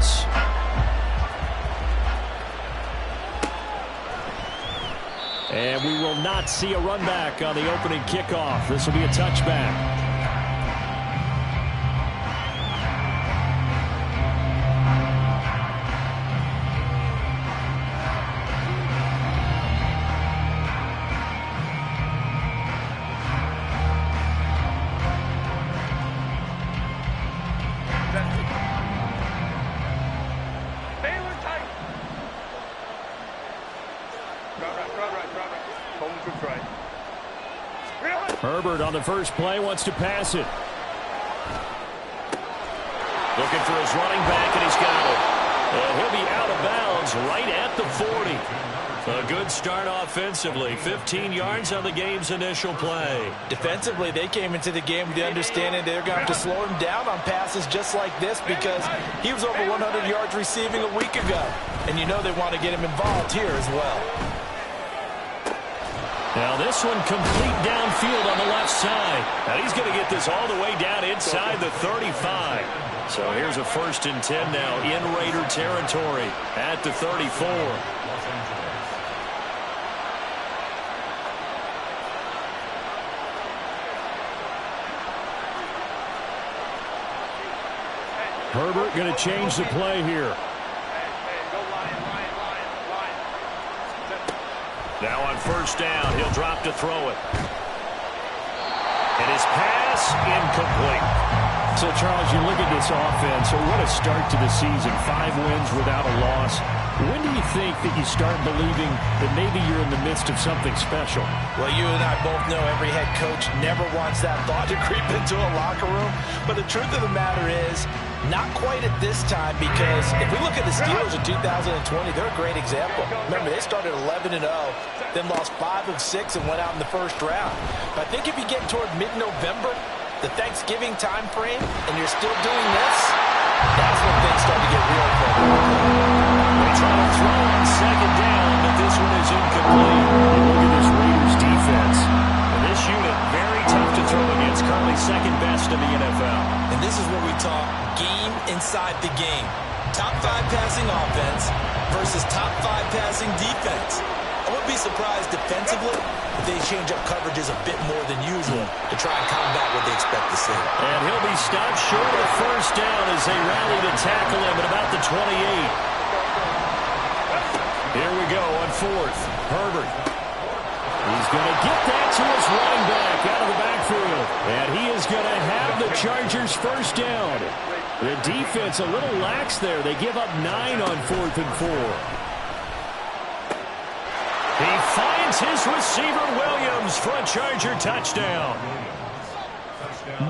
Davis. And we will not see a run back on the opening kickoff. This will be a touchback. Herbert on the first play wants to pass it. Looking for his running back, and he's got it. And he'll be out of bounds right at the 40. A good start offensively. 15 yards on the game's initial play. Defensively, they came into the game with the understanding they're going to have to slow him down on passes just like this because he was over 100 yards receiving a week ago. And you know they want to get him involved here as well. Now this one complete downfield on the left side. Now he's going to get this all the way down inside the 35. So here's a 1st and 10 now in Raider territory at the 34. Herbert going to change the play here. Now on 1st down, he'll drop to throw it. And his pass incomplete. So, Charles, you look at this offense, so what a start to the season. 5 wins without a loss. When do you think that you start believing that maybe you're in the midst of something special? Well, you and I both know every head coach never wants that thought to creep into a locker room. But the truth of the matter is, not quite at this time, because if we look at the Steelers in 2020, they're a great example. Remember, they started 11-0, then lost 5 of 6 and went out in the 1st round. But I think if you get toward mid-November, the Thanksgiving time frame, and you're still doing this, that's when things start to get real for them. They try to throw on 2nd down, but this one is incomplete. You look at this Raiders defense. And this unit, very tough to throw against, currently 2nd best in the NFL. And this is where we talk game inside the game. Top 5 passing offense versus top 5 passing defense. I wouldn't be surprised defensively if they change up coverages a bit more than usual to try and combat what they expect to see. And he'll be stopped short of 1st down as they rally to tackle him at about the 28. Here we go on 4th. Herbert. He's going to get that to his running back out of the backfield. And he is going to have the Chargers 1st down. The defense a little lax there. They give up 9 on 4th and 4. He finds his receiver, Williams, for a Charger touchdown.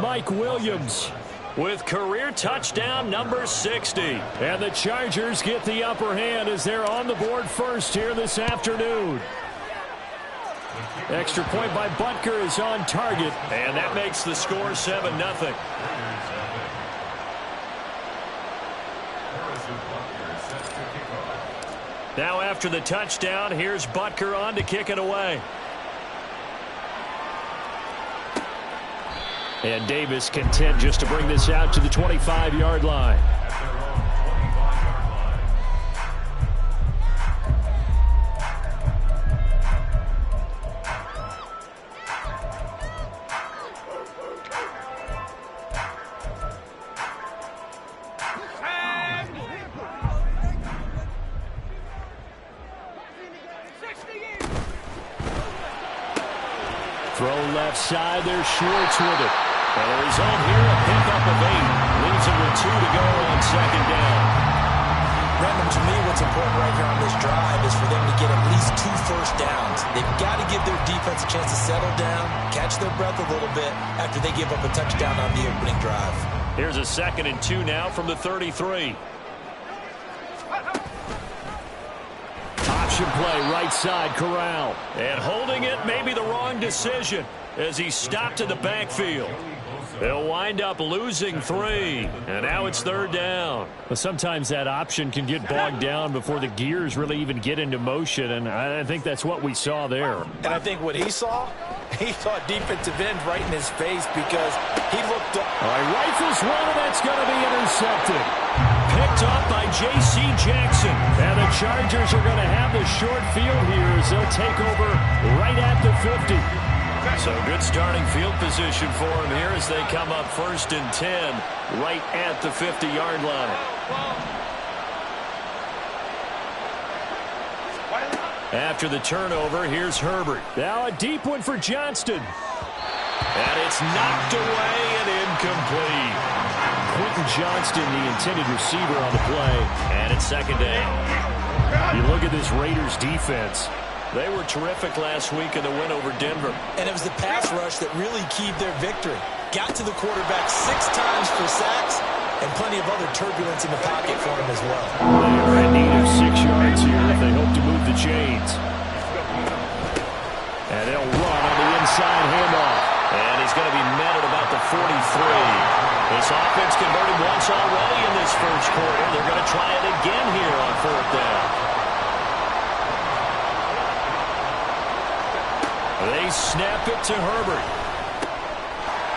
Mike Williams with career touchdown number 60. And the Chargers get the upper hand as they're on the board first here this afternoon. Extra point by Butker is on target, and that makes the score 7-0. Now after the touchdown, here's Butker on to kick it away. And Davis content just to bring this out to the 25-yard line. Throw left side, there's Schwartz with it. And the result here, a pickup of 8. Leaves it with 2 to go on 2nd down. Random, to me, what's important right here on this drive is for them to get at least 2 first downs. They've got to give their defense a chance to settle down, catch their breath a little bit after they give up a touchdown on the opening drive. Here's a 2nd and 2 now from the 33. Option play, right side, Corral. And holding it may be the wrong decision as he stopped in the backfield. They'll wind up losing 3. And now it's 3rd down. Well, sometimes that option can get bogged down before the gears really even get into motion. And I think that's what we saw there. And I think what he saw He thought defensive end right in his face because he looked up. All right, rifles one, and that's going to be intercepted. Picked up by J.C. Jackson. And the Chargers are going to have the short field here as they'll take over right at the 50. So good starting field position for him here as they come up 1st and 10 right at the 50-yard line. After the turnover, here's Herbert. Now a deep one for Johnston. And it's knocked away and incomplete. Quentin Johnston, the intended receiver on the play. And it's 2nd down. You look at this Raiders defense. They were terrific last week in the win over Denver. And it was the pass rush that really keyed their victory. Got to the quarterback 6 times for sacks and plenty of other turbulence in the pocket for him as well. They are in need of 6 yards here if they hope to move the chains. And they'll run on the inside handoff. And he's going to be met at about the 43. This offense converted once already in this first quarter. They're going to try it again here on 4th down. They snap it to Herbert.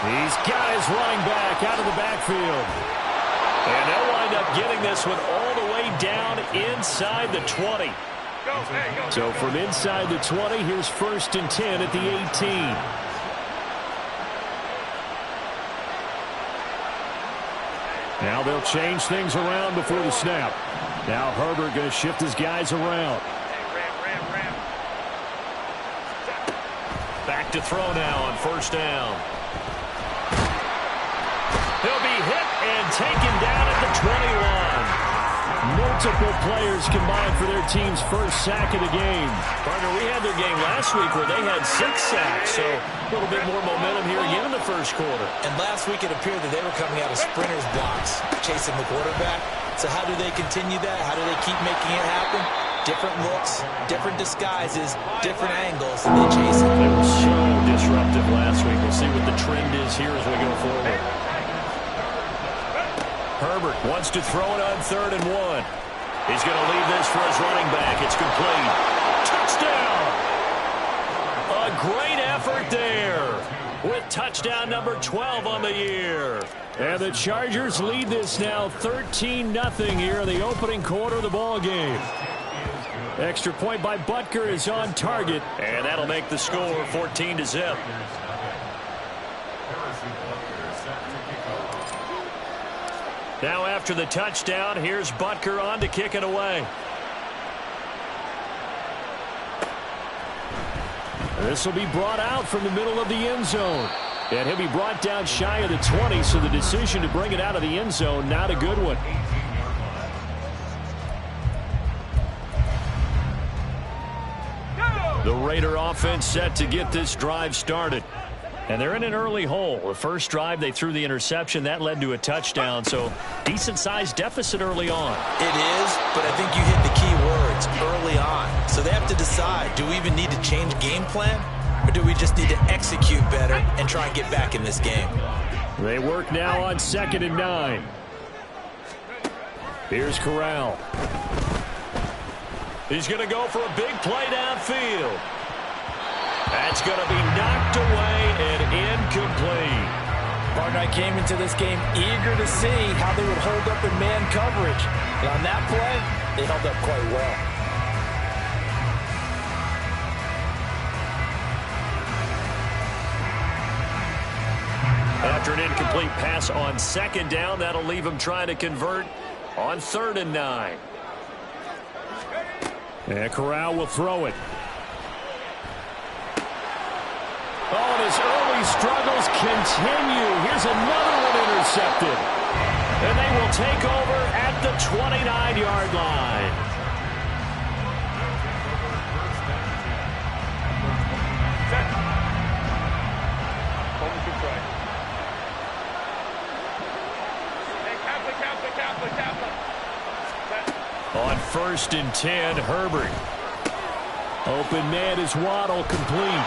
He's got his running back out of the backfield. And they'll wind up getting this one all the way down inside the 20. So from inside the 20, here's 1st and 10 at the 18. Now they'll change things around before the snap. Now Herbert going to shift his guys around. Back to throw now on 1st down. He'll be hit and taken down at the 21. Multiple players combined for their team's first sack of the game. Partner, we had their game last week where they had 6 sacks, so a little bit more momentum here again in the first quarter. And last week it appeared that they were coming out of sprinters blocks, chasing the quarterback. So how do they continue that? How do they keep making it happen? Different looks, different disguises, different angles, and they chase it. They were so disruptive last week. We'll see what the trend is here as we go forward. Herbert wants to throw it on 3rd and 1. He's going to leave this for his running back. It's complete. Touchdown! A great effort there with touchdown number 12 on the year. And the Chargers lead this now 13-0 here in the opening quarter of the ball game. Extra point by Butker is on target, and that'll make the score 14-0. Now after the touchdown, here's Butker on to kick it away. This will be brought out from the middle of the end zone. And he'll be brought down shy of the 20, so the decision to bring it out of the end zone, not a good one. The Raider offense set to get this drive started. And they're in an early hole. The first drive, they threw the interception. That led to a touchdown, so decent-sized deficit early on. It is, but I think you hit the key words, early on. So they have to decide, do we even need to change game plan, or do we just need to execute better and try and get back in this game? They work now on 2nd and 9. Here's Corral. He's going to go for a big play downfield. That's going to be knocked away and incomplete. Partner, I came into this game eager to see how they would hold up in man coverage. And on that play, they held up quite well. After an incomplete pass on 2nd down, that'll leave him trying to convert on 3rd and 9. And Corral will throw it. Oh, and his early struggles continue. Here's another one intercepted. And they will take over at the 29-yard line. On 1st and 10, Herbert. Open man is Waddle, complete.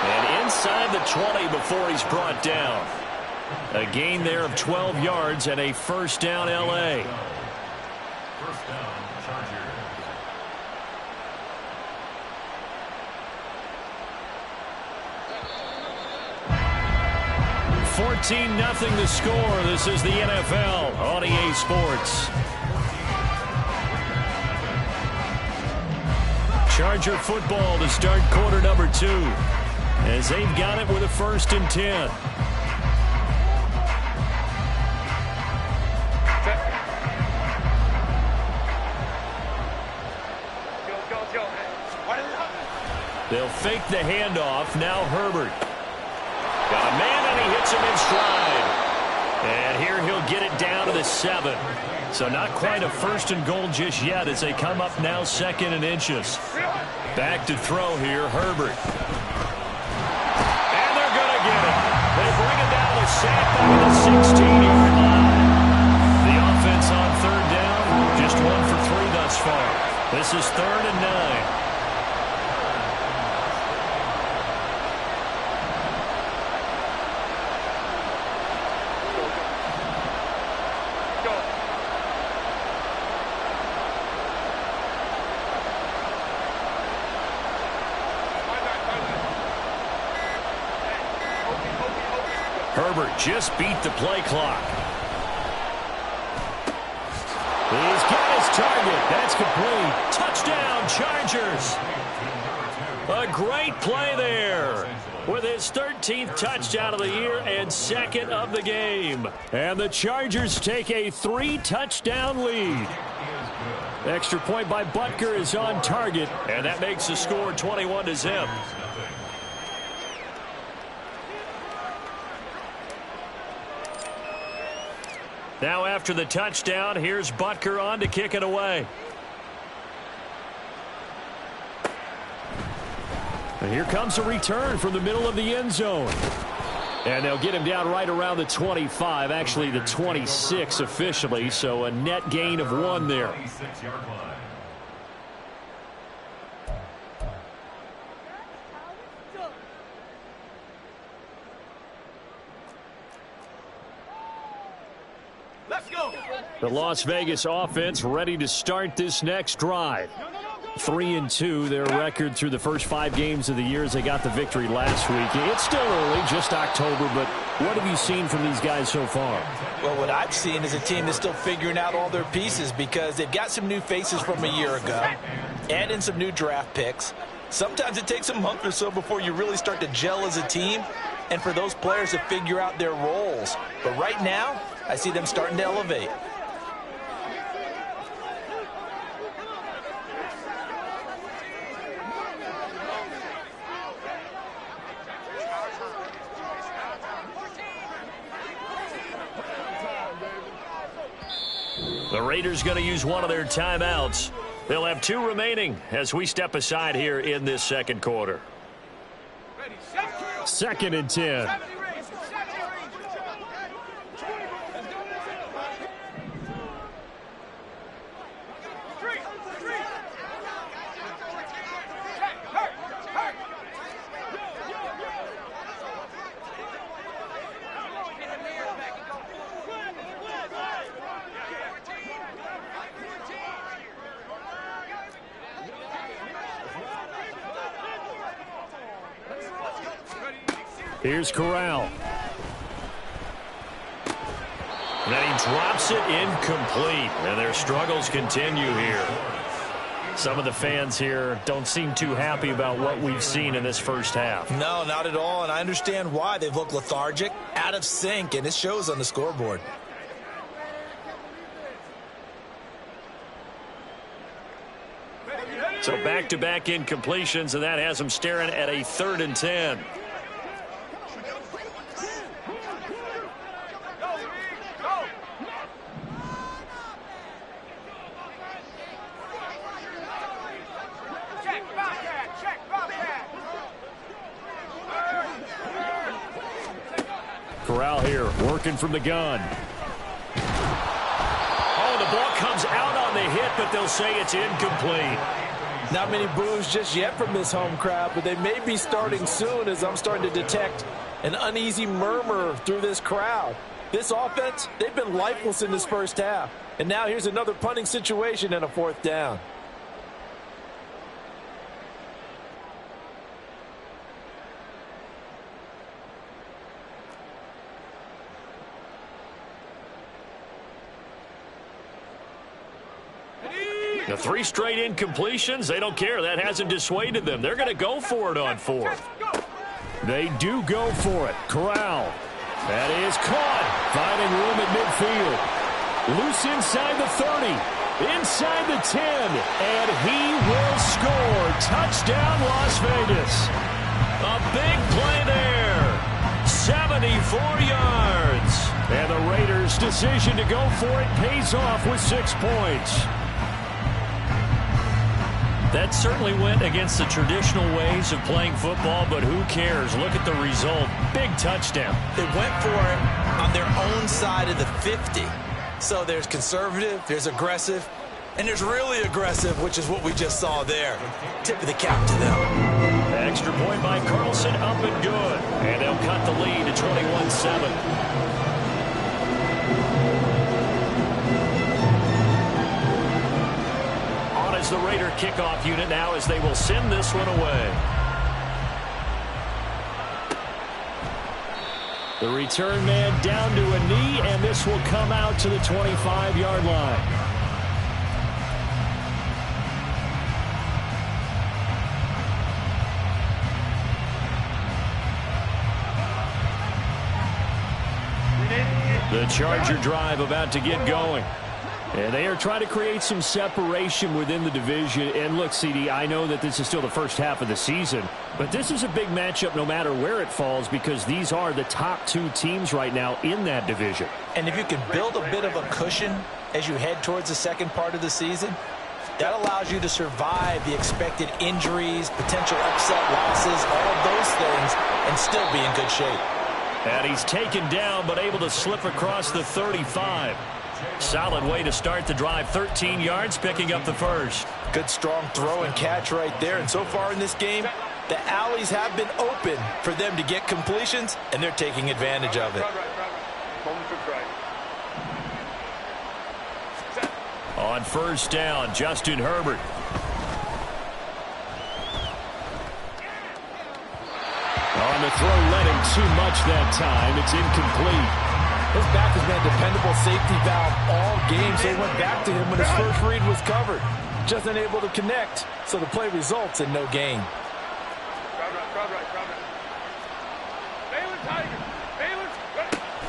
And inside the 20 before he's brought down. A gain there of 12 yards and a 1st down L.A. First down, Chargers. 14-0 the score. This is the NFL on EA Sports. Charger football to start quarter number 2, as they've got it with a 1st and 10. They'll fake the handoff. Now Herbert. Got a man, and he hits him in stride. And here he'll get it down to the 7. So not quite a 1st and goal just yet as they come up now 2nd and inches. Back to throw here, Herbert. And they're going to get it. They bring it down to sack back at the 16-yard line. The offense on 3rd down, just 1 for 3 thus far. This is 3rd and 9. Herbert just beat the play clock. He's got his target. That's complete. Touchdown, Chargers. A great play there with his 13th touchdown of the year and 2nd of the game. And the Chargers take a 3-touchdown lead. Extra point by Butker is on target, and that makes the score 21-0. Now after the touchdown, here's Butker on to kick it away. And here comes a return from the middle of the end zone. And they'll get him down right around the 25, actually the 26 officially, so a net gain of 1 there. The Las Vegas offense ready to start this next drive. 3-2, their record through the first 5 games of the year as they got the victory last week. It's still early, just October, but what have you seen from these guys so far? Well, what I've seen is a team that's still figuring out all their pieces because they've got some new faces from a year ago, add in some new draft picks. Sometimes it takes a month or so before you really start to gel as a team and for those players to figure out their roles. But right now, I see them starting to elevate. The Raiders going to use one of their timeouts. They'll have 2 remaining as we step aside here in this 2nd quarter. 2nd and 10. Here's Corral. And then he drops it incomplete. And their struggles continue here. Some of the fans here don't seem too happy about what we've seen in this first half. No, not at all. And I understand why. They've looked lethargic, out of sync, and it shows on the scoreboard. So back-to-back incompletions, and that has them staring at a 3rd and 10. Corral here, working from the gun. Oh, the ball comes out on the hit, but they'll say it's incomplete. Not many boos just yet from this home crowd, but they may be starting soon as I'm starting to detect an uneasy murmur through this crowd. This offense, they've been lifeless in this first half. And now here's another punting situation and a 4th down. The 3 straight incompletions, they don't care. That hasn't dissuaded them. They're going to go for it on 4th. They do go for it. Corral. That is caught. Finding room at midfield. Loose inside the 30. Inside the 10. And he will score. Touchdown, Las Vegas. A big play there. 74 yards. And the Raiders' decision to go for it pays off with 6 points. That certainly went against the traditional ways of playing football, but who cares? Look at the result. Big touchdown. They went for it on their own side of the 50. So there's conservative, there's aggressive, and there's really aggressive, which is what we just saw there. Tip of the cap to them. Extra point by Carlson, up and good. And they'll cut the lead to 21-7. As the Raider kickoff unit now as they will send this one away. The return man down to a knee, and this will come out to the 25-yard line. The Charger drive about to get going. And they are trying to create some separation within the division. And look, CD, I know that this is still the first half of the season, but this is a big matchup no matter where it falls because these are the top 2 teams right now in that division. And if you can build a bit of a cushion as you head towards the second part of the season, that allows you to survive the expected injuries, potential upset losses, all of those things, and still be in good shape. And he's taken down but able to slip across the 35. Solid way to start the drive. 13 yards, picking up the first. Good strong throw and catch right there. And so far in this game, the alleys have been open for them to get completions, and they're taking advantage of it. On first down, Justin Herbert. On the throw, led him too much that time. It's incomplete. His back has been a dependable safety valve all game, so he went back to him when his first read was covered. Just unable to connect, so the play results in no gain.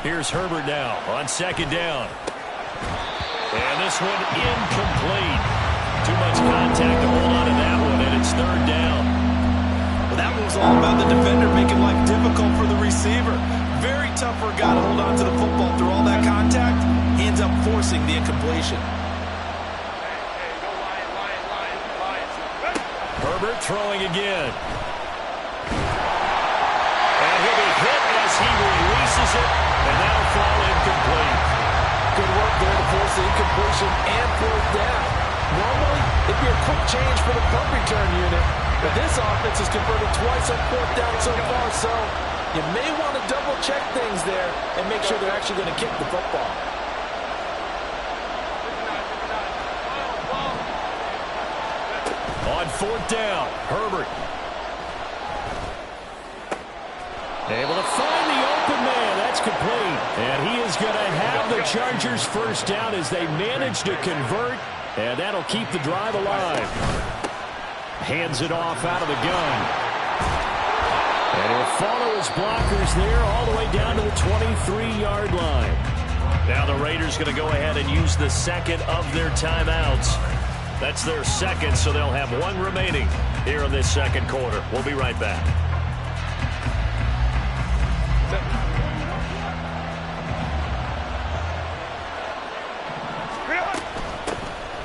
Here's Herbert now on second down. And this one incomplete. Too much contact to hold on to that one, and it's third down. Well, that one was all about the defender making life difficult for the receiver. Very tough for a guy to hold on to the football through all that contact. He ends up forcing the incompletion. Herbert throwing again. And he'll be hit as he releases it, and that'll fall incomplete. Good work there to force the incompletion and fourth down. Normally, it'd be a quick change for the punt return unit, but this offense has converted twice on fourth down so far, so you may want to double-check things there and make sure they're actually going to kick the football. On fourth down, Herbert. Able to find the open man. That's complete. And he is going to have the Chargers first down as they manage to convert. And that'll keep the drive alive. Hands it off out of the gun. And he'll follow his blockers there all the way down to the 23-yard line. Now the Raiders going to go ahead and use the second of their timeouts. That's their second, so they'll have one remaining here in this second quarter. We'll be right back.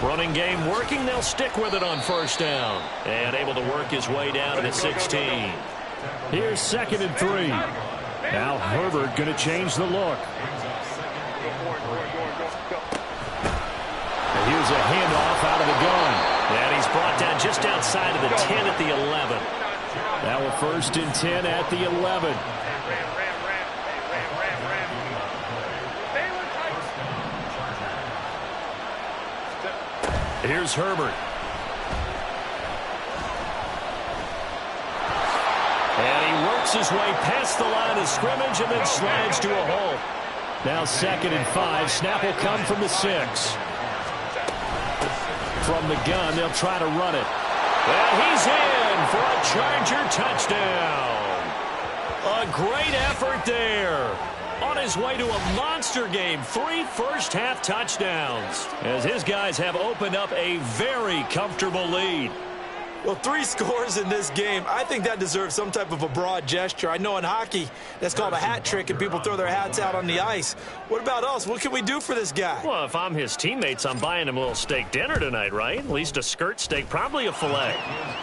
Running game working. They'll stick with it on first down. And able to work his way down to the 16. Here's 2nd and 3. Now Herbert going to change the look. And here's a handoff out of the gun. And he's brought down just outside of the 10 at the 11. Now a 1st and 10 at the 11. Here's Herbert. And he works his way past the line of scrimmage and then slides to a hole. Now 2nd and 5. Snap will come from the 6. From the gun, they'll try to run it. Well, he's in for a Charger touchdown. A great effort there. On his way to a monster game, 3 first-half touchdowns, as his guys have opened up a very comfortable lead. Well, 3 scores in this game. I think that deserves some type of a broad gesture. I know in hockey, that's called a hat trick, and people throw their hats out on the ice. What about us? What can we do for this guy? Well, if I'm his teammates, I'm buying him a little steak dinner tonight, right? At least a skirt steak, probably a filet.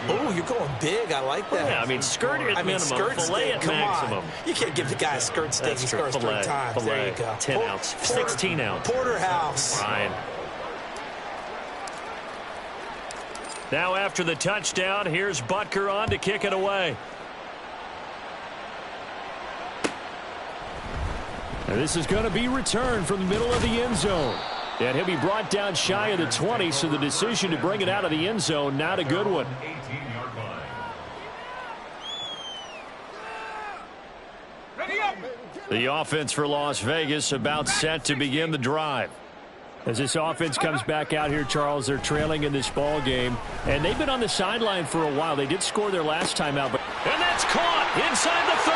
Oh, you're going big. I like that. Yeah, I mean, skirt at minimum, skirt filet steak, at come maximum. On. You can't give the guy a skirt steak. That's He true. scores 3 times. Filet, there you go. 10 ounce, 16 ounce. Porterhouse. Fine. Now after the touchdown, here's Butker on to kick it away. Now this is going to be returned from the middle of the end zone. And he'll be brought down shy of the 20, so the decision to bring it out of the end zone, not a good one. 18-yard line. Ready up. The offense for Las Vegas about set to begin the drive. As this offense comes back out here, Charles, they're trailing in this ball game, and they've been on the sideline for a while. They did score their last time out, and that's caught inside the 30.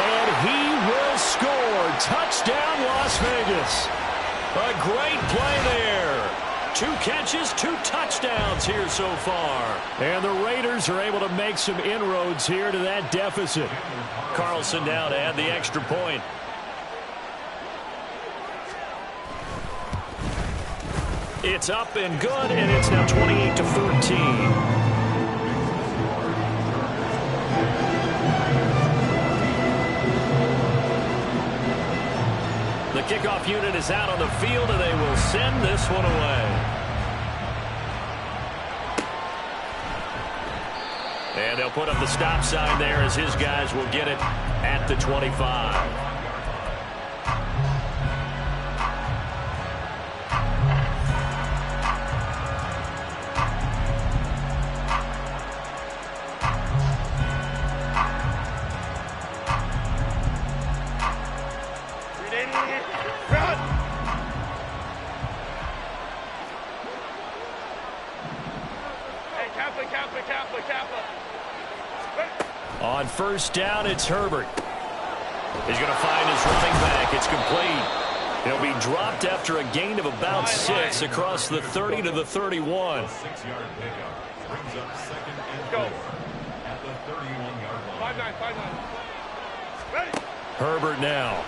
And he will score. Touchdown, Las Vegas. A great play there. 2 catches, 2 touchdowns here so far. And the Raiders are able to make some inroads here to that deficit. Carlson now to add the extra point. It's up and good, and it's now 28-14. The kickoff unit is out on the field, and they will send this one away. And they'll put up the stop sign there as his guys will get it at the 25. On first down, it's Herbert. He's going to find his running back. It's complete. He'll be dropped after a gain of about 6 across the 30 to the 31. 6-yard pickup brings up 2nd and 4 at the 31-yard line. 5-9. Ready. Herbert now.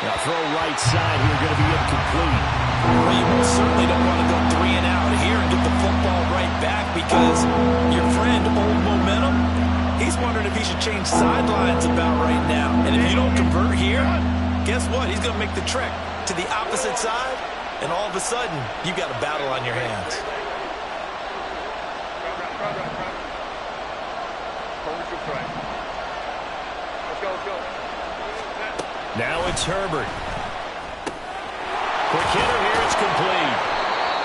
Now throw right side here, going to be incomplete. Well, you most certainly don't want to go 3 and out here and get the football right back, because your friend, Old Momentum, he's wondering if he should change sidelines about right now. And if you don't convert here, guess what? He's going to make the trek to the opposite side, and all of a sudden, you got a battle on your hands. Let's go. Now it's Herbert. Quick hitter here, it's complete.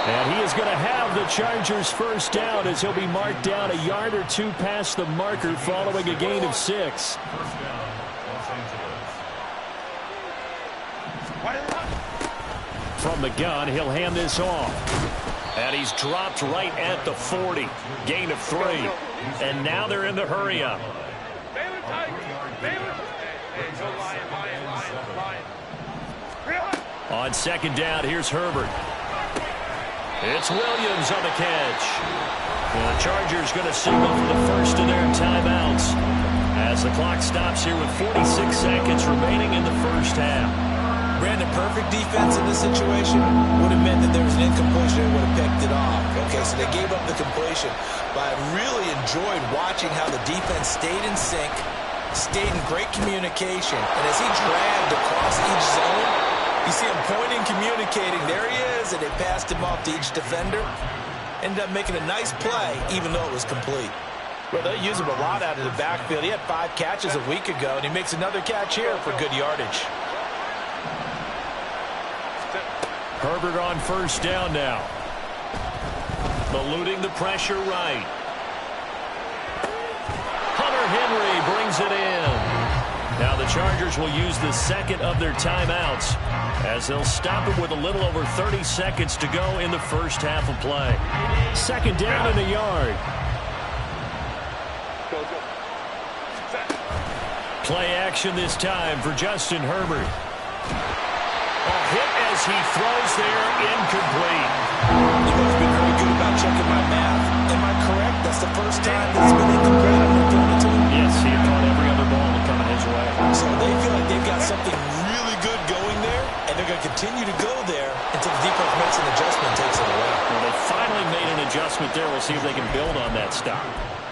And he is going to have the Chargers first down as he'll be marked down a yard or 2 past the marker following a gain of 6. First down, Los Angeles. From the gun, he'll hand this off. And he's dropped right at the 40. Gain of 3. And now they're in the hurry-up. Baylor tight. Baylor. Hey, go Lion. On second down, here's Herbert. It's Williams on the catch. And the Chargers going to signal for the first of their timeouts as the clock stops here with 46 seconds remaining in the first half. Brandon, perfect defense in this situation would have meant that there was an incompletion and would have picked it off. Okay, so they gave up the completion. But I really enjoyed watching how the defense stayed in sync, stayed in great communication. And as he dragged across each zone, you see him pointing, communicating. There he is, and they passed him off to each defender. Ended up making a nice play, even though it was complete. Well, they use him a lot out of the backfield. He had 5 catches a week ago, and he makes another catch here for good yardage. Herbert on first down now. Eluding the pressure right. Hunter Henry brings it in. Now the Chargers will use the second of their timeouts as they'll stop it with a little over 30 seconds to go in the first half of play. Second down and a yard. Play action this time for Justin Herbert. A hit as he throws there, incomplete. You guys have been very good about checking my math. Am I correct? That's the first time that it's been incomplete on their thrown to him? Yes, he had caught every other ball coming his way. So they feel like they've got something really good going there, and they're going to continue to go there until the defense makes an adjustment and takes it away. Well, they finally made an adjustment there. We'll see if they can build on that stop.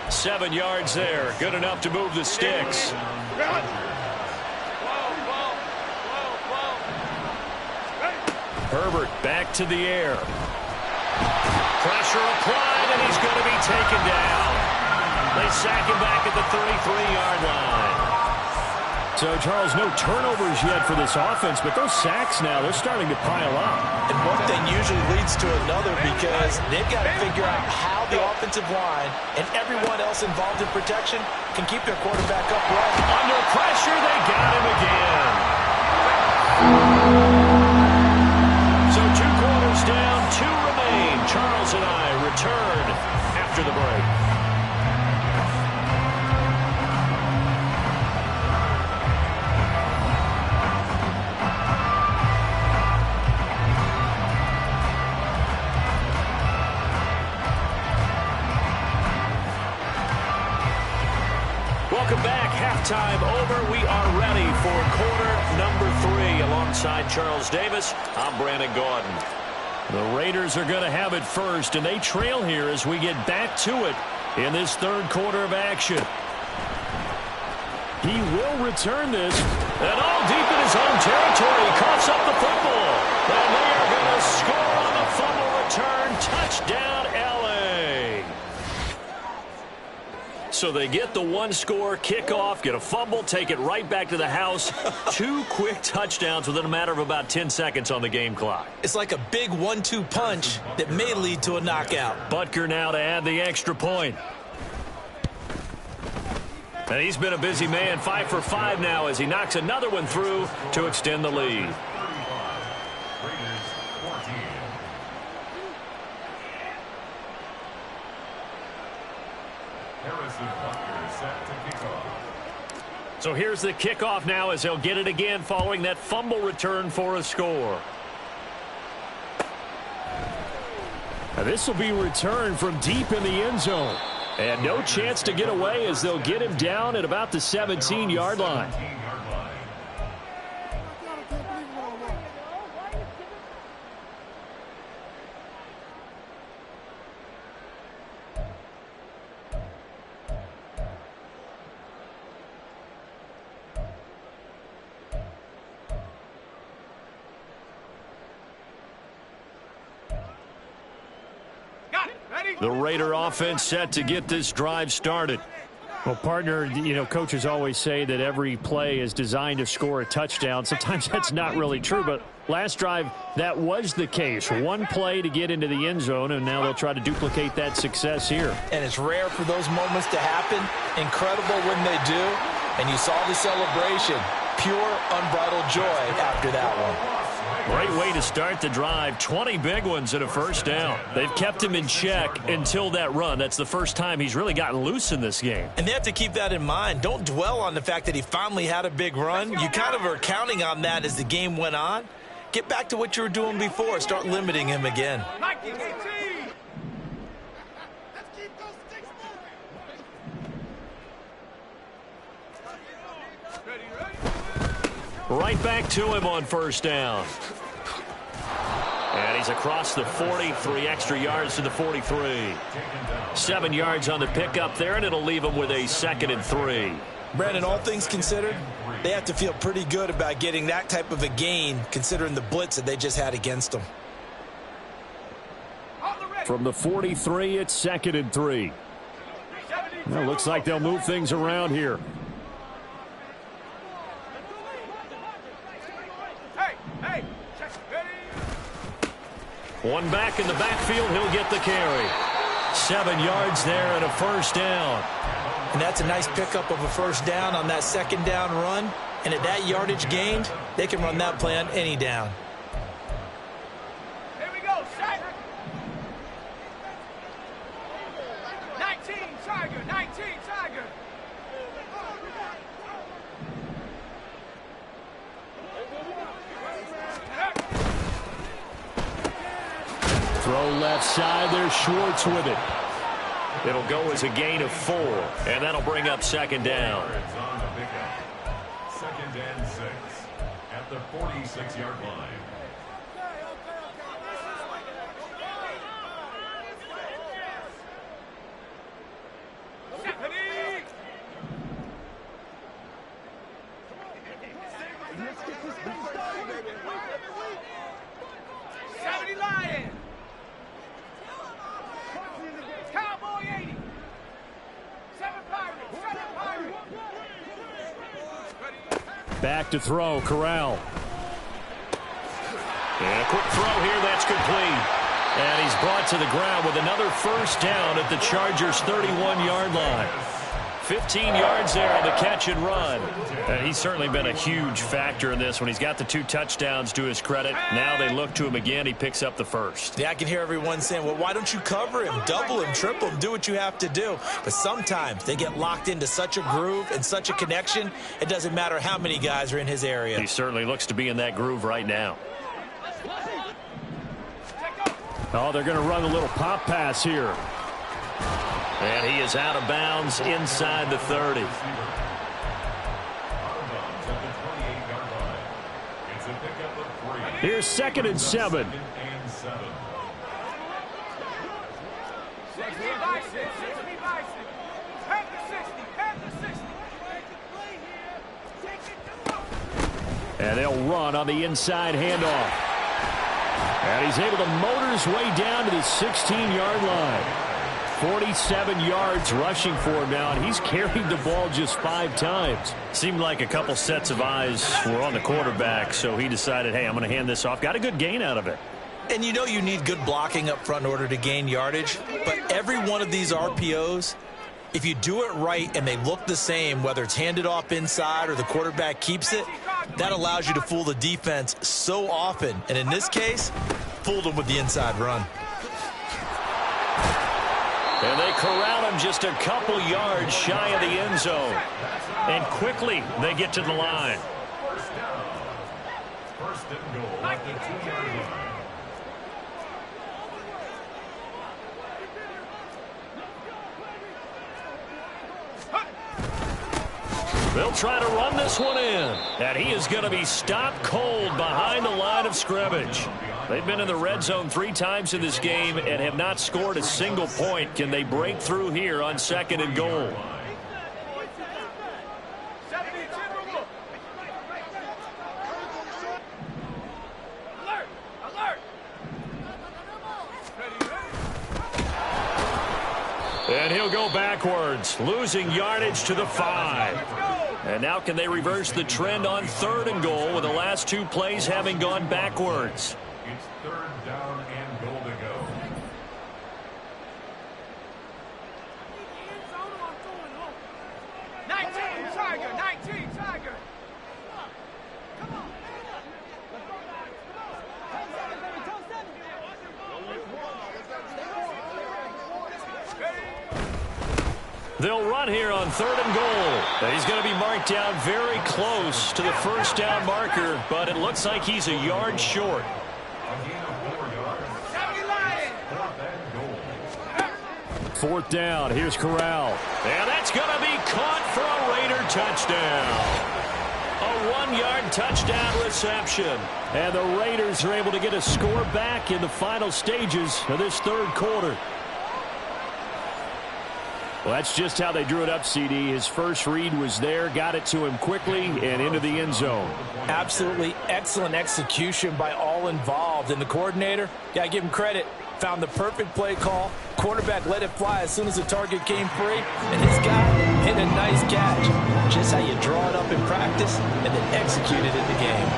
7 yards there. Good enough to move the sticks. Herbert back to the air. Pressure applied, and he's going to be taken down. They sack him back at the 33-yard line. So, Charles, no turnovers yet for this offense, but those sacks now, they're starting to pile up. And one thing usually leads to another because they've got to figure out how the offensive line and everyone else involved in protection can keep their quarterback upright. Under pressure, they got him again. So 2 quarters down, 2 remain. Charles and I return after the break. Welcome back. Halftime over. We are ready for quarter number 3. Alongside Charles Davis, I'm Brandon Gaudin. The Raiders are going to have it first, and they trail here as we get back to it in this third quarter of action. He will return this, and all deep in his own territory. He coughs up the football, and they are going to score on the fumble return. Touchdown, L.A. So they get the 1-score kickoff, get a fumble, take it right back to the house. 2 quick touchdowns within a matter of about 10 seconds on the game clock. It's like a big 1-2 punch that may lead to a knockout. Butker now to add the extra point. And he's been a busy man, 5 for 5 now as he knocks another one through to extend the lead. So here's the kickoff now as they'll get it again following that fumble return for a score. Now this will be returned from deep in the end zone. And no chance to get away as they'll get him down at about the 17-yard line. The Raider offense set to get this drive started. Well, partner, you know, coaches always say that every play is designed to score a touchdown. Sometimes that's not really true, but last drive, that was the case. 1 play to get into the end zone, and now they'll try to duplicate that success here. And it's rare for those moments to happen. Incredible when they do. And you saw the celebration. Pure, unbridled joy after that one. Great way to start the drive. 20 big ones and a first down. They've kept him in check until that run. That's the first time he's really gotten loose in this game. And they have to keep that in mind. Don't dwell on the fact that he finally had a big run. You kind of are counting on that as the game went on. Get back to what you were doing before. Start limiting him again. Right back to him on first down. And he's across the 40, 3 extra yards to the 43. 7 yards on the pickup there, and it'll leave him with a 2nd and 3. Brandon, all things considered, they have to feel pretty good about getting that type of a gain considering the blitz that they just had against them. From the 43, it's 2nd and 3. Well, looks like they'll move things around here. One back in the backfield, he'll get the carry. 7 yards there and a first down. And that's a nice pickup of a first down on that 2nd down run. And at that yardage gained, they can run that play on any down. Here we go, set. 19, Tiger, 19, Tiger. Throw left side. There's Schwartz with it. It'll go as a gain of 4, and that'll bring up second down. Second and 6 at the 46-yard line. Back to throw, Corral. And a quick throw here, that's complete. And he's brought to the ground with another first down at the Chargers' 31-yard line. 15 yards there on the catch and run. And he's certainly been a huge factor in this when he's got the 2 touchdowns to his credit. Now they look to him again. He picks up the first. Yeah, I can hear everyone saying, well, why don't you cover him, double him, triple him, do what you have to do. But sometimes they get locked into such a groove and such a connection, it doesn't matter how many guys are in his area. He certainly looks to be in that groove right now. Oh, they're going to run a little pop pass here. And he is out of bounds inside the 30. Here's 2nd and 7. And they'll run on the inside handoff. And he's able to motor his way down to the 16-yard line. 47 yards rushing for him now, and he's carried the ball just 5 times. Seemed like a couple sets of eyes were on the quarterback, so he decided, hey, I'm going to hand this off. Got a good gain out of it. And you know you need good blocking up front in order to gain yardage, but every one of these RPOs, if you do it right and they look the same, whether it's handed off inside or the quarterback keeps it, that allows you to fool the defense so often. And in this case, fooled them with the inside run. And they corral him just a couple yards shy of the end zone. And quickly they get to the line. First down. First and goal at the 2-yard line. They'll try to run this one in. And he is going to be stopped cold behind the line of scrimmage. They've been in the red zone 3 times in this game and have not scored a single point. Can they break through here on 2nd and goal? And he'll go backwards, losing yardage to the 5. And now can they reverse the trend on 3rd and goal with the last 2 plays having gone backwards? It's 3rd down and goal to go. Tiger, 19, Tiger. Come on. They'll run here on 3rd and goal. He's going to be marked down very close to the first down marker, but it looks like he's a yard short. A gain of 4 yards. 4th and goal. 4th down. Here's Corral. And that's going to be caught for a Raider touchdown. A 1-yard touchdown reception. And the Raiders are able to get a score back in the final stages of this 3rd quarter. Well, that's just how they drew it up, CD. His first read was there, got it to him quickly, and into the end zone. Absolutely excellent execution by all involved. And the coordinator, got to give him credit, found the perfect play call. Quarterback let it fly as soon as the target came free, and his guy hit a nice catch. Just how you draw it up in practice and then execute it in the game.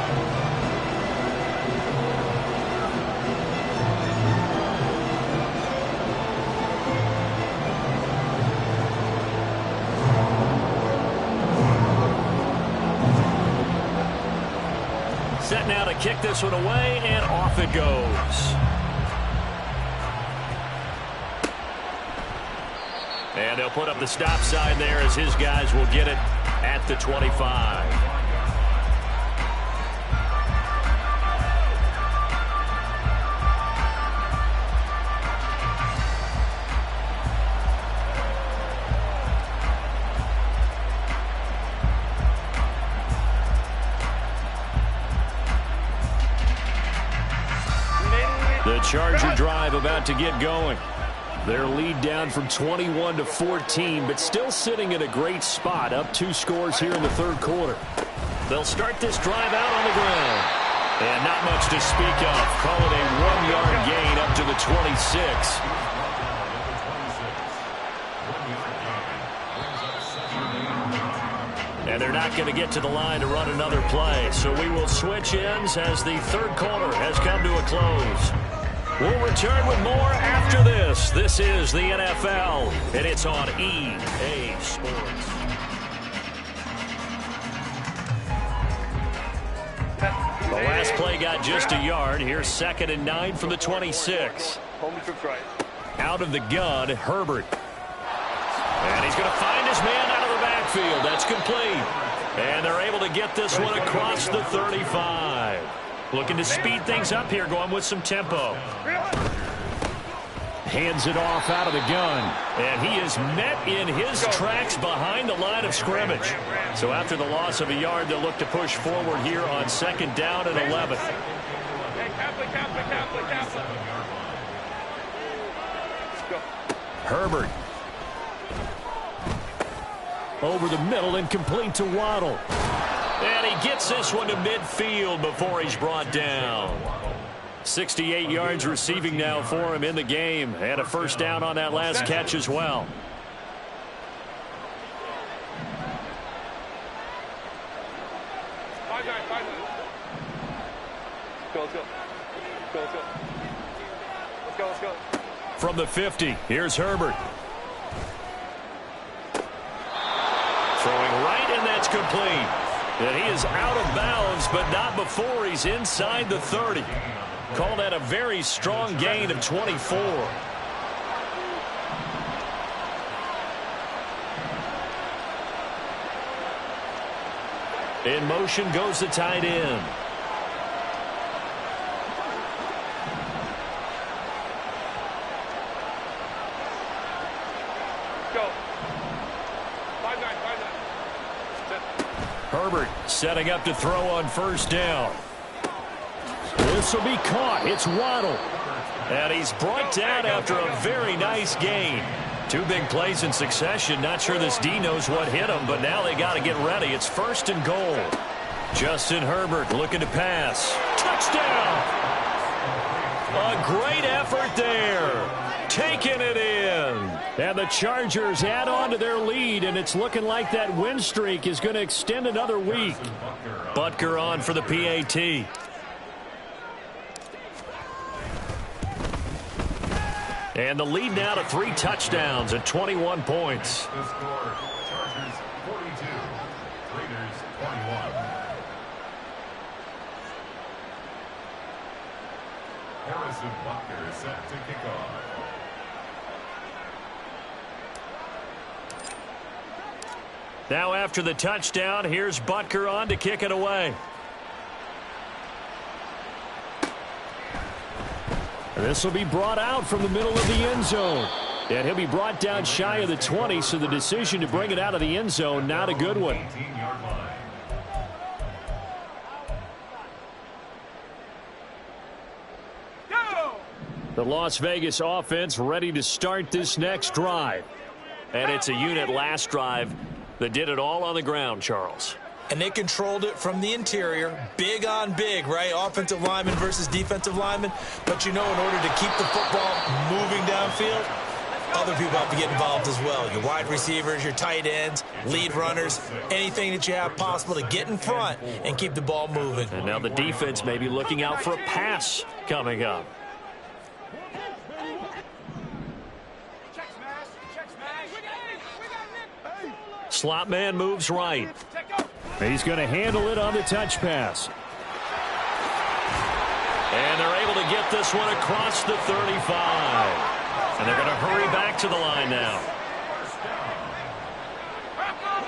Set now to kick this one away, and off it goes. And they'll put up the stop sign there as his guys will get it at the 25. The Charger drive about to get going. Their lead down from 21 to 14, but still sitting in a great spot, up 2 scores here in the third quarter. They'll start this drive out on the ground. And not much to speak of. Call it a 1-yard gain up to the 26. And they're not going to get to the line to run another play. So we will switch ends as the third quarter has come to a close. We'll return with more after this. This is the NFL, and it's on EA Sports. The last play got just a yard. Here's 2nd and 9 from the 26. Out of the gun, Herbert. And he's going to find his man out of the backfield. That's complete. And they're able to get this one across the 35. Looking to speed things up here, going with some tempo. Hands it off out of the gun. And he is met in his tracks behind the line of scrimmage. So after the loss of a yard, they'll look to push forward here on 2nd down and 11. Herbert. Over the middle and complete to Waddle. And he gets this one to midfield before he's brought down. 68 yards receiving now for him in the game. And a first down on that last catch as well. From the 50, here's Herbert. Throwing right, and that's complete. And he is out of bounds, but not before he's inside the 30. Call that a very strong gain of 24. In motion goes the tight end. Herbert setting up to throw on first down. This will be caught. It's Waddle. And he's brought down after a very nice gain. 2 big plays in succession. Not sure this D knows what hit him, but now they got to get ready. It's 1st and goal. Justin Herbert looking to pass. Touchdown! A great effort there. Taking it in. And the Chargers add on to their lead, and it's looking like that win streak is going to extend another week. Butker on for the PAT. And the lead now to 3 touchdowns at 21 points. The score, Chargers 42, Raiders 21. Harrison Butker set to kick off. Now after the touchdown, here's Butker on to kick it away. This will be brought out from the middle of the end zone. And he'll be brought down shy of the 20, so the decision to bring it out of the end zone, not a good one. 18-yard line. The Las Vegas offense ready to start this next drive. And it's a unit last drive that did it all on the ground, Charles. And they controlled it from the interior, big on big, right? Offensive lineman versus defensive lineman. But, you know, in order to keep the football moving downfield, other people have to get involved as well. Your wide receivers, your tight ends, lead runners, anything that you have possible to get in front and keep the ball moving. And now the defense may be looking out for a pass coming up. Slot man moves right. He's going to handle it on the touch pass. And they're able to get this one across the 35. And they're going to hurry back to the line now.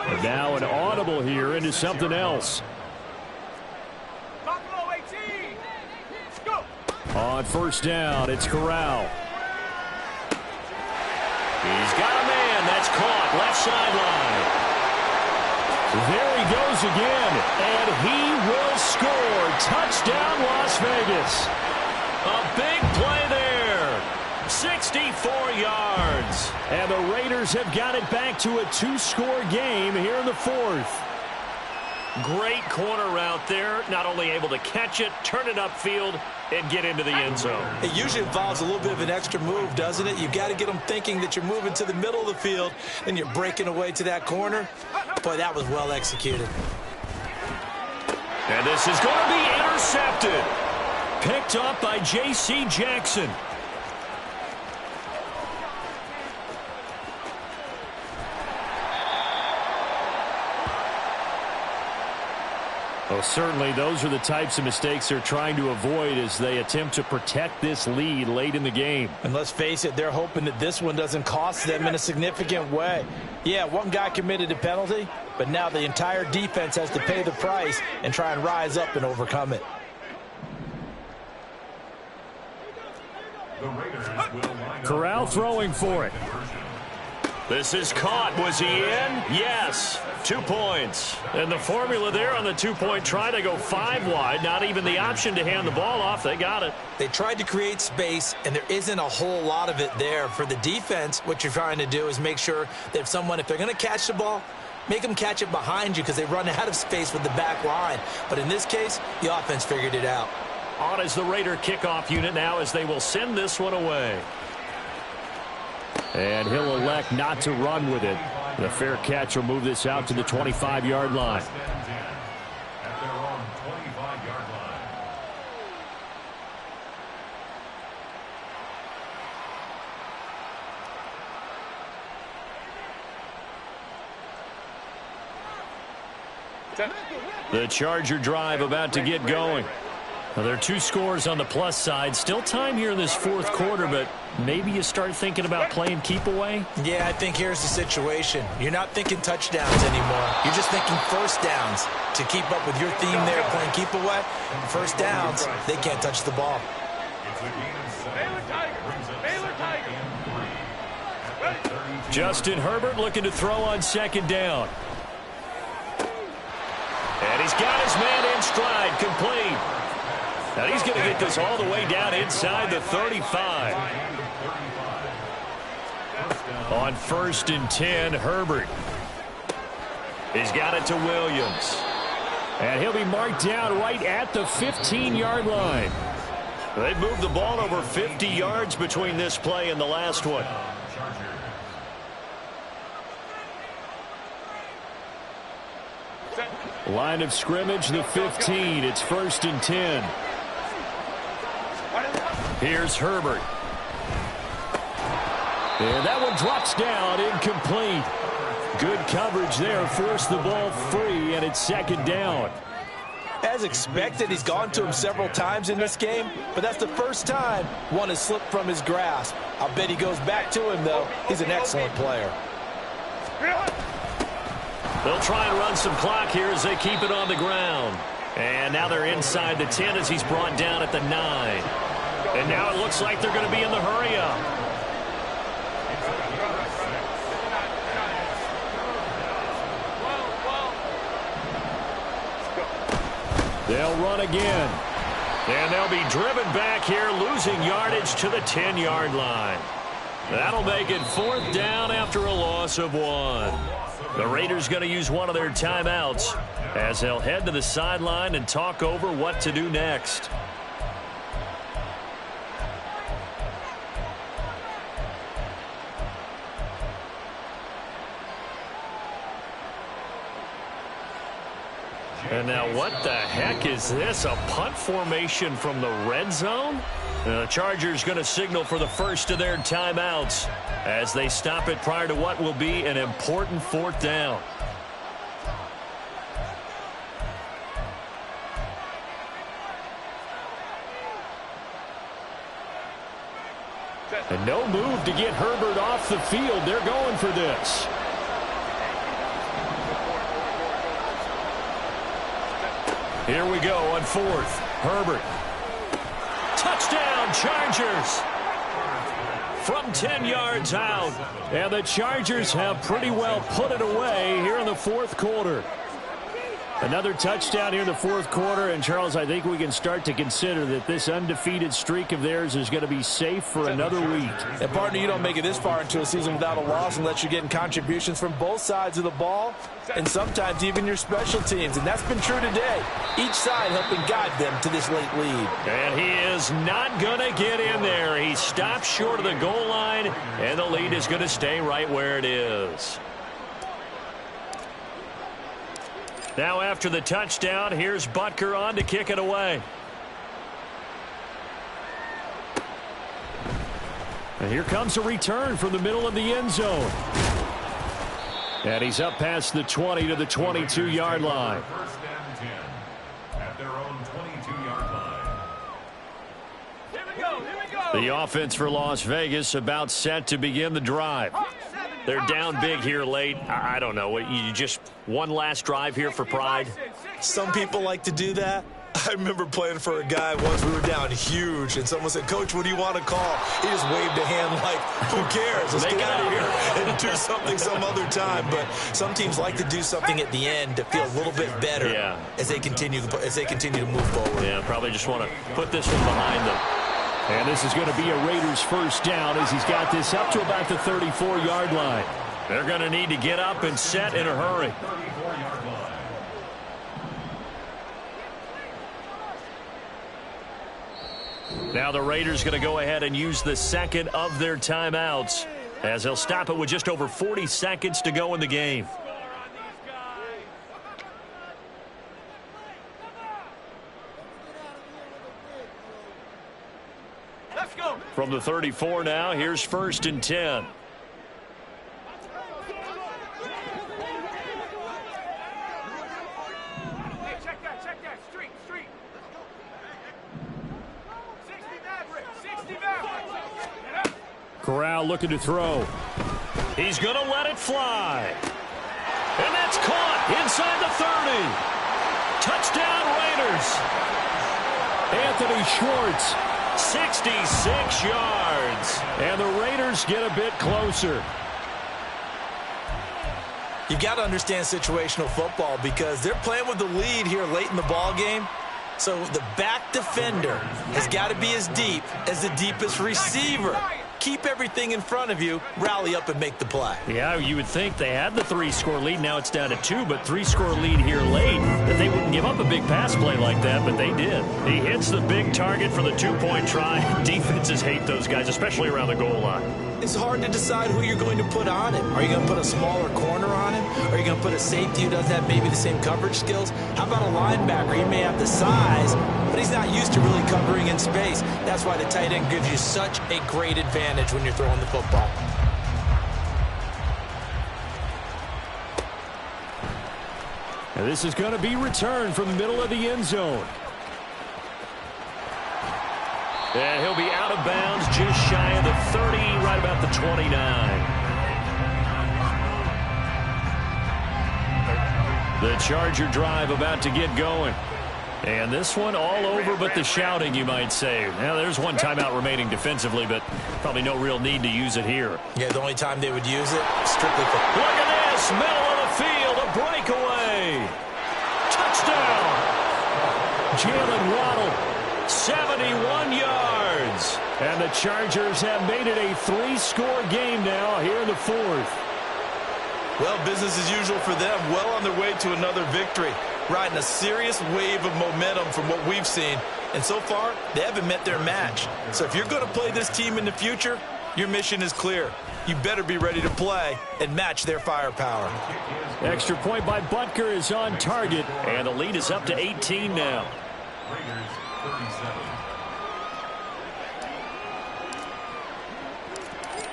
And now an audible here into something else. On first down, it's Corral. He's got a man. That's caught. Left sideline. There he goes again. And he will score. Touchdown, Las Vegas. A big play there. 64 yards. And the Raiders have got it back to a two-score game here in the fourth. Great corner route there. Not only able to catch it, turn it upfield, and get into the end zone. It usually involves a little bit of an extra move, doesn't it? You've got to get them thinking that you're moving to the middle of the field and you're breaking away to that corner. Boy, that was well executed. And this is going to be intercepted. Picked up by J.C. Jackson. Well, certainly those are the types of mistakes they're trying to avoid as they attempt to protect this lead late in the game. And let's face it, they're hoping that this one doesn't cost them in a significant way. Yeah, one guy committed a penalty, but now the entire defense has to pay the price and try and rise up and overcome it. Corral throwing for it. This is caught. Was he in? Yes. 2 points. And the formula there on the two-point try to go 5 wide. Not even the option to hand the ball off. They got it. They tried to create space, and there isn't a whole lot of it there. For the defense, what you're trying to do is make sure that if they're going to catch the ball, make them catch it behind you because they run out of space with the back line. But in this case, the offense figured it out. On is the Raider kickoff unit now as they will send this one away. And he'll elect not to run with it. The fair catch will move this out to the 25-yard line. At their own 25-yard line. The Charger drive about to get going. Well, there are 2 scores on the plus side. Still time here in this fourth quarter, but maybe you start thinking about playing keep away? Yeah, I think here's the situation. You're not thinking touchdowns anymore. You're just thinking first downs. To keep up with your theme there, playing keep away, first downs, they can't touch the ball. Justin Herbert looking to throw on second down. And he's got his man in stride, complete. Now he's going to get this all the way down inside the 35. On 1st and 10, Herbert. He's got it to Williams. And he'll be marked down right at the 15-yard line. They've moved the ball over 50 yards between this play and the last one. Line of scrimmage, the 15. It's 1st and 10. Here's Herbert. And that one drops down, incomplete. Good coverage there, forced the ball free, and it's second down. As expected, he's gone to him several times in this game, but that's the first time one has slipped from his grasp. I'll bet he goes back to him, though. He's an excellent player. They'll try and run some clock here as they keep it on the ground. And now they're inside the 10 as he's brought down at the 9. And now it looks like they're going to be in the hurry-up. They'll run again. And they'll be driven back here, losing yardage to the 10-yard line. That'll make it 4th down after a loss of 1. The Raiders going to use one of their timeouts as they'll head to the sideline and talk over what to do next. And now what the heck is this? A punt formation from the red zone? The Chargers going to signal for the first of their timeouts as they stop it prior to what will be an important 4th down. And no move to get Herbert off the field. They're going for this. Here we go on fourth. Herbert. Touchdown, Chargers. From 10 yards out. And the Chargers have pretty well put it away here in the fourth quarter. Another touchdown here in the fourth quarter. And, Charles, I think we can start to consider that this undefeated streak of theirs is going to be safe for another week. And, partner, you don't make it this far into a season without a loss unless you're getting contributions from both sides of the ball and sometimes even your special teams. And that's been true today. Each side helping guide them to this late lead. And he is not going to get in there. He stops short of the goal line, and the lead is going to stay right where it is. Now after the touchdown, here's Butker on to kick it away. And here comes a return from the middle of the end zone. And he's up past the 20 to the 22-yard line. First and 10 at their own 22-yard line. Here we go. Here we go. The offense for Las Vegas about set to begin the drive. They're down big here late. I don't know. You just one last drive here for pride? Some people like to do that. I remember playing for a guy once. We were down huge, and someone said, "Coach, what do you want to call?" He just waved a hand like, who cares? Let's get out of here and do something some other time. But some teams like to do something at the end to feel a little bit better as they continue to move forward. Yeah, probably just want to put this one behind them. And this is going to be a Raiders first down as he's got this up to about the 34-yard line. They're going to need to get up and set in a hurry. 34-yard line. Now the Raiders going to go ahead and use the second of their timeouts as they'll stop it with just over 40 seconds to go in the game. From the 34 now, here's first and 10. Hey, check that. Street. 60 Maverick. Corral looking to throw. He's going to let it fly. And that's caught inside the 30. Touchdown Raiders. Anthony Schwartz. 66 yards. And the Raiders get a bit closer. You've got to understand situational football because they're playing with the lead here late in the ball game. So the back defender has got to be as deep as the deepest receiver. Keep everything in front of you, rally up and make the play. Yeah, you would think they had the 3-score lead. Now it's down to 2, but 3-score lead here late, that they wouldn't give up a big pass play like that, but they did. He hits the big target for the 2-point try. Defenses hate those guys, especially around the goal line. It's hard to decide who you're going to put on him. Are you going to put a smaller corner on him? Are you going to put a safety who doesn't have maybe the same coverage skills? How about a linebacker? He may have the size, but he's not used to really covering in space. That's why the tight end gives you such a great advantage when you're throwing the football. And this is going to be returned from the middle of the end zone. And he'll be out of bounds just shy of the 30, right about the 29. The Charger drive about to get going. And this one all over but the shouting, you might say. Now, there's one timeout remaining defensively, but probably no real need to use it here. Yeah, the only time they would use it, strictly for... Look at this, middle of the field, a breakaway. Touchdown. Jalen Waddle. 71 yards. And the Chargers have made it a 3-score game now here in the fourth. Well, business as usual for them. Well on their way to another victory. Riding a serious wave of momentum from what we've seen. And so far, they haven't met their match. So if you're going to play this team in the future, your mission is clear. You better be ready to play and match their firepower. Extra point by Butker is on target. And the lead is up to 18 now. Raiders 37.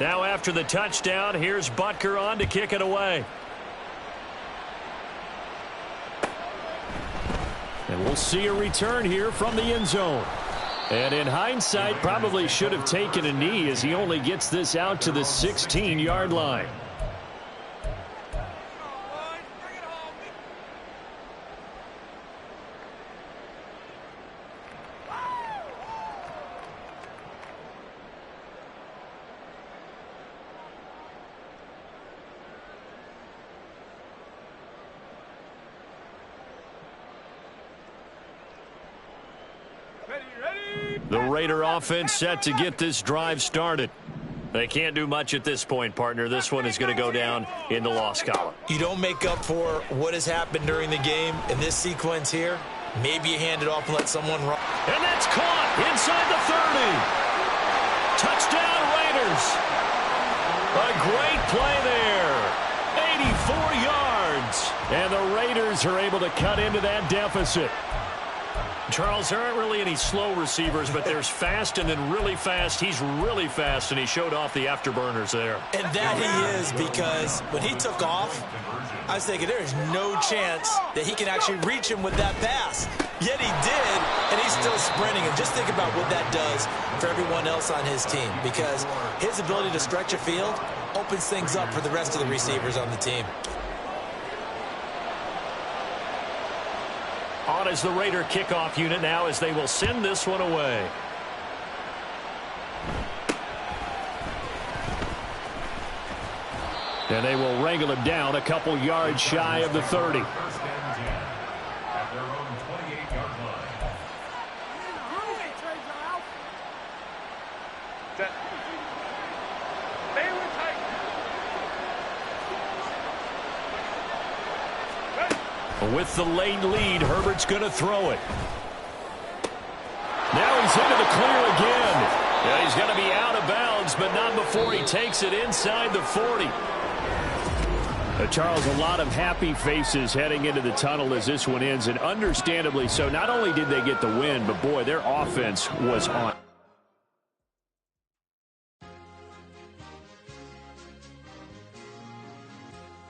Now after the touchdown, here's Butker on to kick it away. And we'll see a return here from the end zone. And in hindsight, probably should have taken a knee as he only gets this out to the 16-yard line. The Raider offense set to get this drive started. They can't do much at this point, partner. This one is going to go down in the loss column. You don't make up for what has happened during the game in this sequence here. Maybe you hand it off and let someone run. And that's caught inside the 30. Touchdown, Raiders. A great play there. 84 yards. And the Raiders are able to cut into that deficit. Charles, there aren't really any slow receivers, but there's fast and then really fast. He's really fast, and he showed off the afterburners there. And that he is, because when he took off, I was thinking there's no chance that he can actually reach him with that pass. Yet he did, and he's still sprinting. And just think about what that does for everyone else on his team, because his ability to stretch a field opens things up for the rest of the receivers on the team. On is the Raider kickoff unit now as they will send this one away. And they will wrangle him down a couple yards shy of the 30. At their own 28-yard line. With the late lead, Herbert's going to throw it. Now he's into the clear again. Yeah, he's going to be out of bounds, but not before he takes it inside the 40. Charles, a lot of happy faces heading into the tunnel as this one ends, and understandably so. Not only did they get the win, but boy, their offense was on.